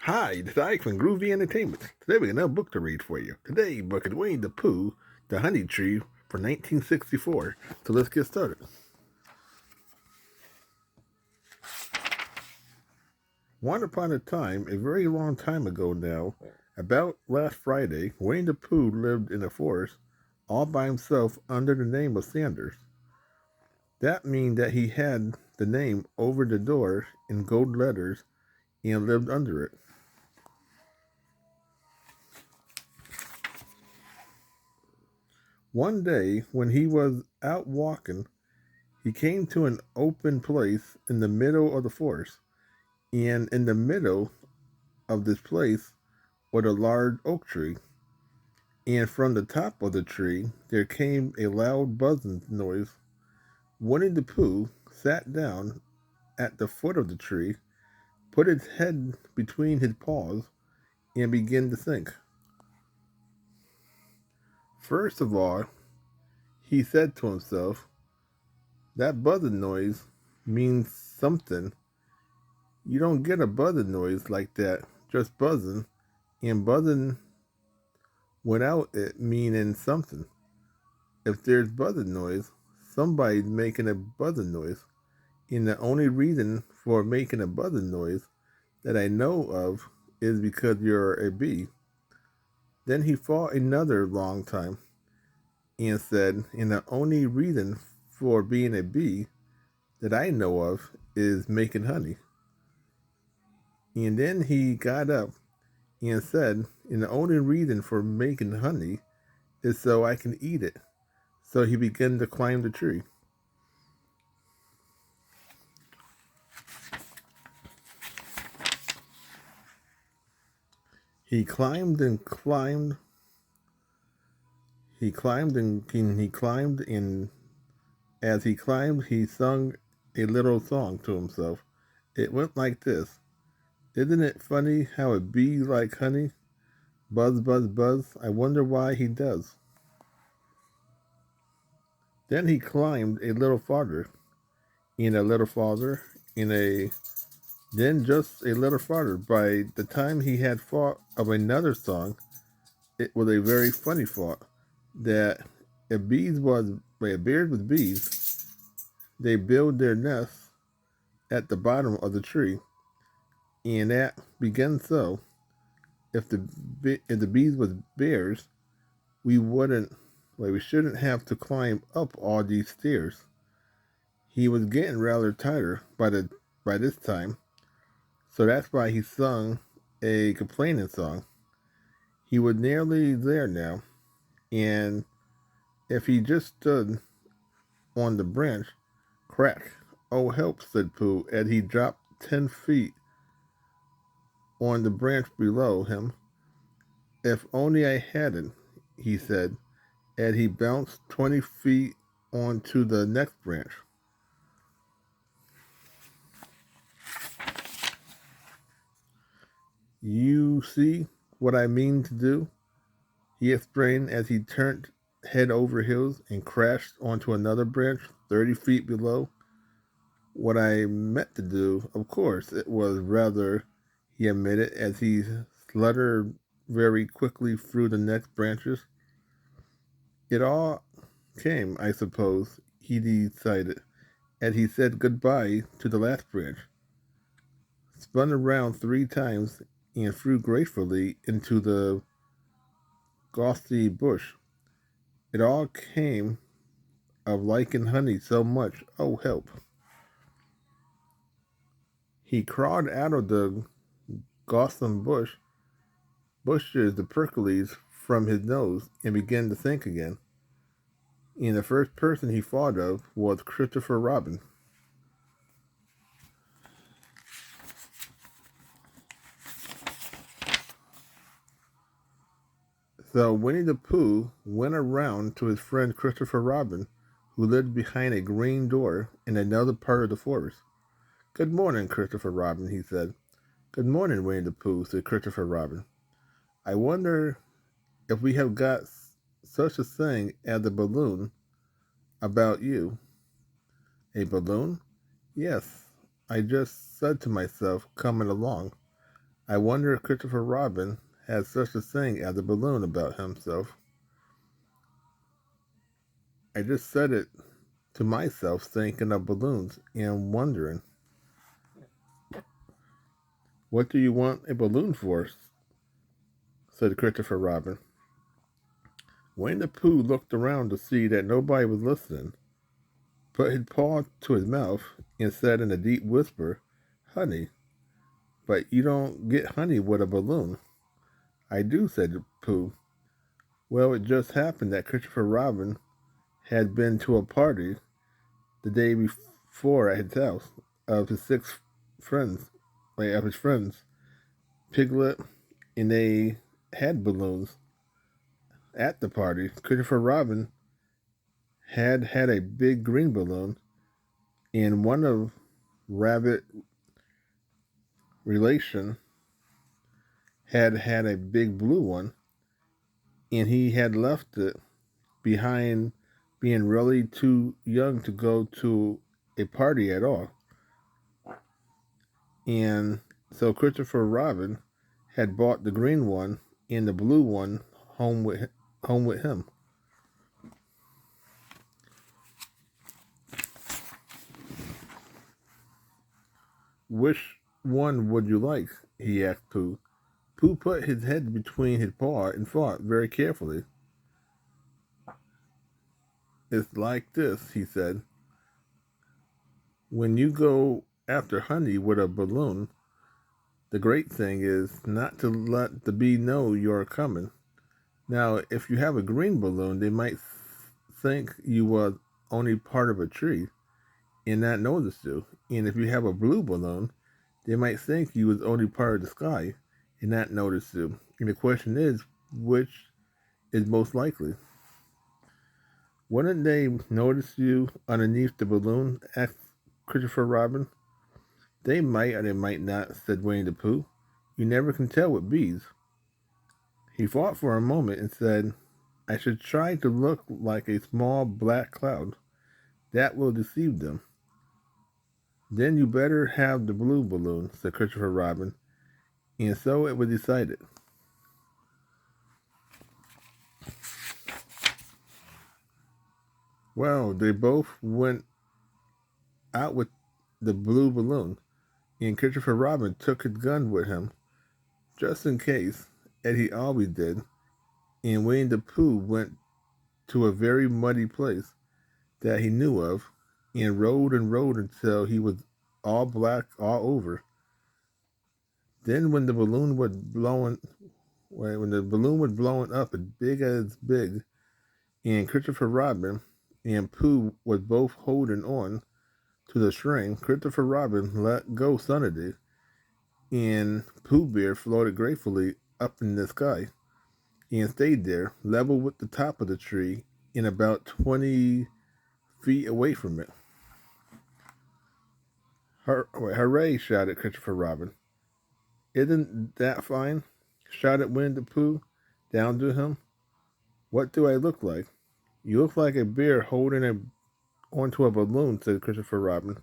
Hi, this is Ike from Groovy Entertainment. Today we got another book to read for you. Today's book is Winnie the Pooh, The Honey Tree for 1964. So let's get started. Once upon a time, a very long time ago now, about last Friday, Winnie the Pooh lived in a forest all by himself under the name of Sanders. That means that he had the name over the door in gold letters and lived under it. One day, when he was out walking, he came to an open place in the middle of the forest, and in the middle of this place was a large oak tree. And from the top of the tree there came a loud buzzing noise. Winnie the Pooh sat down at the foot of the tree, put his head between his paws, and began to think. First of all, he said to himself, that buzzing noise means something. You don't get a buzzing noise like that just buzzing, and buzzing without it meaning something. If there's buzzing noise, somebody's making a buzzing noise, and the only reason for making a buzzing noise that I know of is because you're a bee. Then he thought another long time and said, and the only reason for being a bee that I know of is making honey. And then he got up and said, and the only reason for making honey is so I can eat it. So he began to climb the tree. He climbed and climbed. And as he climbed, he sung a little song to himself. It went like this. Isn't it funny how a bee like honey? Buzz, buzz, buzz. I wonder why he does. Then he climbed a little farther, and a little farther, then just a little farther. By the time he had thought of another song, it was a very funny thought that if bears was bees, they build their nests at the bottom of the tree, and that began so. If the bees was bears, we wouldn't we shouldn't have to climb up all these stairs. He was getting rather tired by this time, so that's why he sung a complaining song. He was nearly there now, and if he just stood on the branch, crack, oh help, said Pooh, as he dropped 10 feet on the branch below him. If only I hadn't, he said, as he bounced 20 feet onto the next branch. You see what I mean to do? He explained as he turned head over heels and crashed onto another branch 30 feet below. What I meant to do, of course, it was rather, he admitted as he sluttered very quickly through the next branches. It all came, I suppose, he decided, as he said goodbye to the last branch, spun around 3 times, and flew gracefully into the gauzy bush. It all came of liking honey so much, oh help. He crawled out of the gossamer bushes the pricklies from his nose, and began to think again. And the first person he thought of was Christopher Robin. So Winnie the Pooh went around to his friend Christopher Robin, who lived behind a green door in another part of the forest. Good morning, Christopher Robin, he said. Good morning, Winnie the Pooh, said Christopher Robin. I wonder if we have got such a thing as a balloon about you. A balloon? Yes, I just said to myself coming along. I wonder if Christopher Robin has such a thing as a balloon about himself. I just said it to myself, thinking of balloons and wondering, what do you want a balloon for? Said Christopher Robin. Winnie the Pooh looked around to see that nobody was listening, put his paw to his mouth, and said in a deep whisper, "Honey, but you don't get honey with a balloon." "I do," said Pooh. "Well, it just happened that Christopher Robin had been to a party the day before at his house of his six friends, of his friends, Piglet, and they had balloons at the party. Christopher Robin had a big green balloon, and one of Rabbit relation had a big blue one, and he had left it behind, being really too young to go to a party at all. And so Christopher Robin had bought the green one and the blue one home with him. "Which one would you like?" he asked Pooh. Pooh put his head between his paw and thought very carefully. "It's like this," he said. "When you go after honey with a balloon, the great thing is not to let the bee know you're coming. Now, if you have a green balloon, they might think you were only part of a tree and not notice you. And if you have a blue balloon, they might think you was only part of the sky and not notice you. And the question is, which is most likely?" "Wouldn't they notice you underneath the balloon?" asked Christopher Robin. "They might or they might not," said Winnie the Pooh. "You never can tell with bees." He thought for a moment and said, "I should try to look like a small black cloud. That will deceive them." "Then you better have the blue balloon," said Christopher Robin, and so it was decided. Well, they both went out with the blue balloon, and Christopher Robin took his gun with him, just in case, as he always did, and Winnie the Pooh went to a very muddy place that he knew of, and rode until he was all black all over. Then when the balloon was blowing up as big, and Christopher Robin and Pooh was both holding on to the string, Christopher Robin let go suddenly, and Pooh Bear floated gratefully up in the sky and stayed there, level with the top of the tree and about 20 feet away from it. "Hooray!" shouted Christopher Robin. "Isn't that fine?" shouted Winnie the Pooh down to him. "What do I look like?" "You look like a bear holding onto a balloon," said Christopher Robin.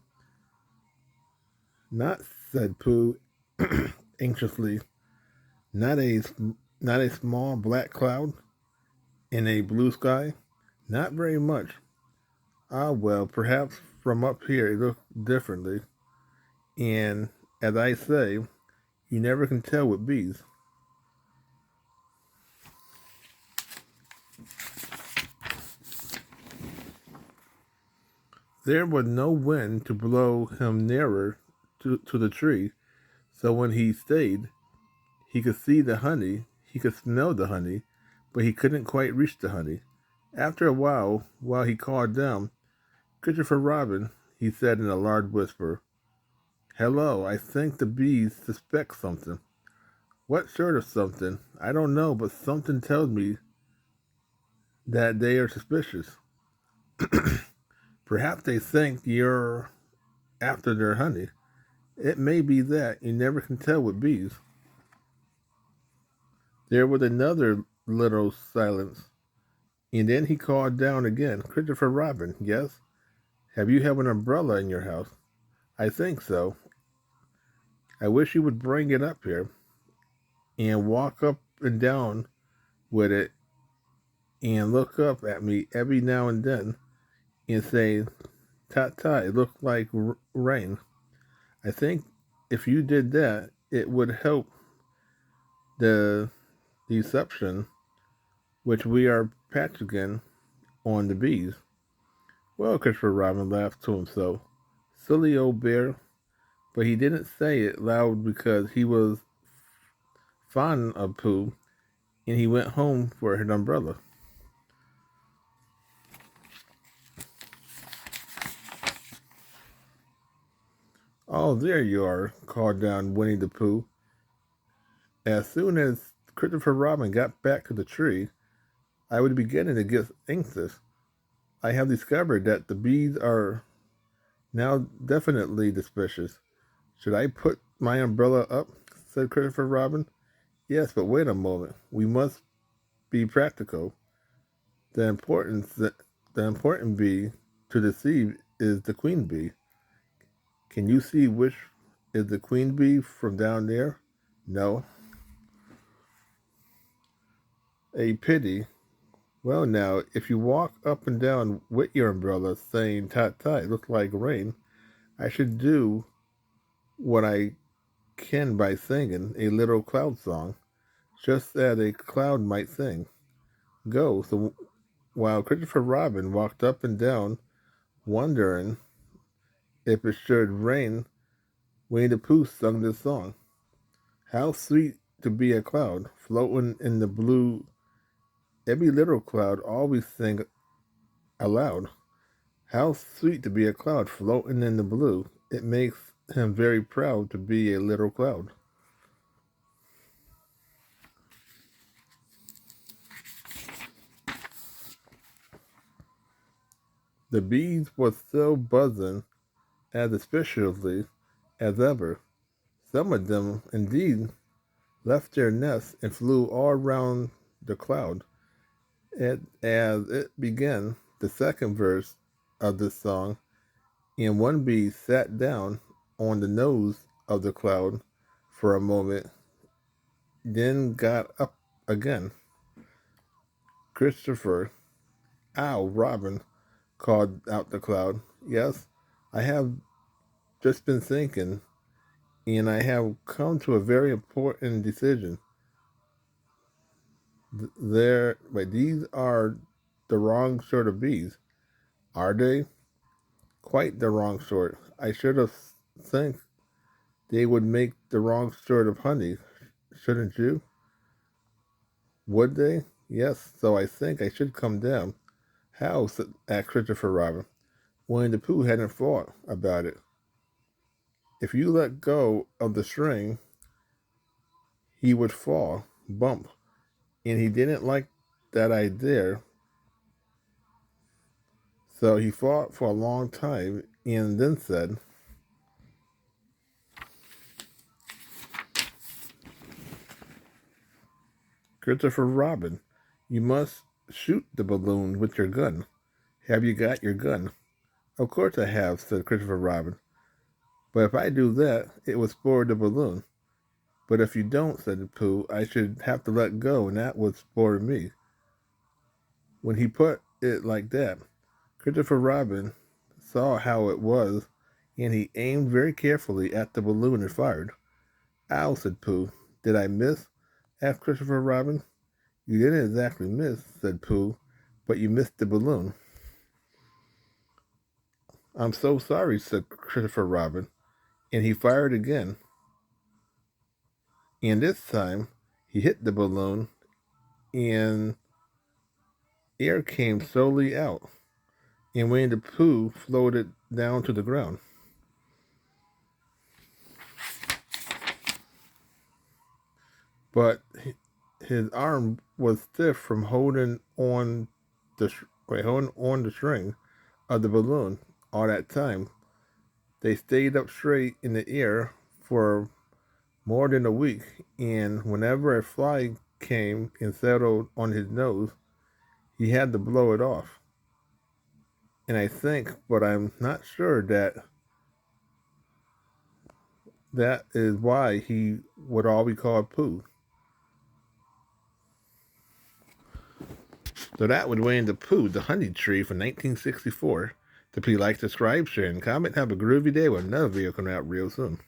"Not," said Pooh anxiously. Not a not a small black cloud in a blue sky? Not very much." "Ah, well, perhaps from up here it looks differently. And, as I say, you never can tell with bees." There was no wind to blow him nearer to the tree, so when he stayed, he could see the honey, he could smell the honey, but he couldn't quite reach the honey. After a while he called down, "Christopher Robin," he said in a loud whisper. "Hello, I think the bees suspect something." "What sort of something?" "I don't know, but something tells me that they are suspicious." "Perhaps they think you're after their honey." "It may be that. You never can tell with bees." There was another little silence, and then he called down again, "Christopher Robin, yes? Have you an umbrella in your house?" "I think so. I wish you would bring it up here." and walk up and down with it and look up at me every now and then and say, "Ta-ta, it looked like rain." I think if you did that, it would help the deception which we are practicing on the bees. Well, Christopher Robin laughed to himself. Silly old bear, but he didn't say it loud because he was fond of Pooh, and he went home for his umbrella. "Oh, there you are," called down Winnie the Pooh. As soon as Christopher Robin got back to the tree, I was beginning to get anxious. I have discovered that the bees are now definitely suspicious. "Should I put my umbrella up?" said Christopher Robin. "Yes, but wait a moment. We must be practical. The important bee to deceive is the queen bee. Can you see which is the queen bee from down there?" "No." "A pity. Well, now, if you walk up and down with your umbrella saying, 'Ta-ta, it looks like rain,' I should do what I can by singing a little cloud song, just as a cloud might sing. Go." So while Christopher Robin walked up and down, wondering if it should rain, Winnie the Pooh sung this song. "How sweet to be a cloud floating in the blue. Every little cloud always sing aloud. How sweet to be a cloud floating in the blue. It makes him very proud to be a little cloud." The bees were still buzzing as suspiciously as ever. Some of them, indeed, left their nests and flew all around the cloud. As it began, the second verse of this song, and one bee sat down on the nose of the cloud for a moment, then got up again. "Christopher, ow, Robin," called out the cloud. "Yes, I have just been thinking, and I have come to a very important decision. But these are the wrong sort of bees, are they?" "Quite the wrong sort. I should have think they would make the wrong sort of honey, shouldn't you?" "Would they?" "Yes, so I think I should come down." "How?" asked Christopher Robin. Winnie the Pooh hadn't thought about it. "If you let go of the string, he would fall, bump, and he didn't like that idea, so he thought for a long time and then said, "Christopher Robin, you must shoot the balloon with your gun. Have you got your gun?" "Of course I have," said Christopher Robin. "But if I do that, it will spoil the balloon." "But if you don't," said Pooh, "I should have to let go, and that would spoil me." When he put it like that, Christopher Robin saw how it was, and he aimed very carefully at the balloon and fired. "Ow," said Pooh. "Did I miss?" asked Christopher Robin. "You didn't exactly miss," said Pooh, "but you missed the balloon." "I'm so sorry," said Christopher Robin, and he fired again. And this time he hit the balloon, and air came slowly out, and Winnie the Pooh floated down to the ground. But his arm was stiff from holding on the string of the balloon all that time. They stayed up straight in the air for more than a week, and whenever a fly came and settled on his nose, he had to blow it off. And I think, but I'm not sure, that is why he would all be called Pooh. So that was Winnie the Pooh, the Honey Tree from 1964. So please like, subscribe, share, and comment. Have a groovy day with another video coming out real soon.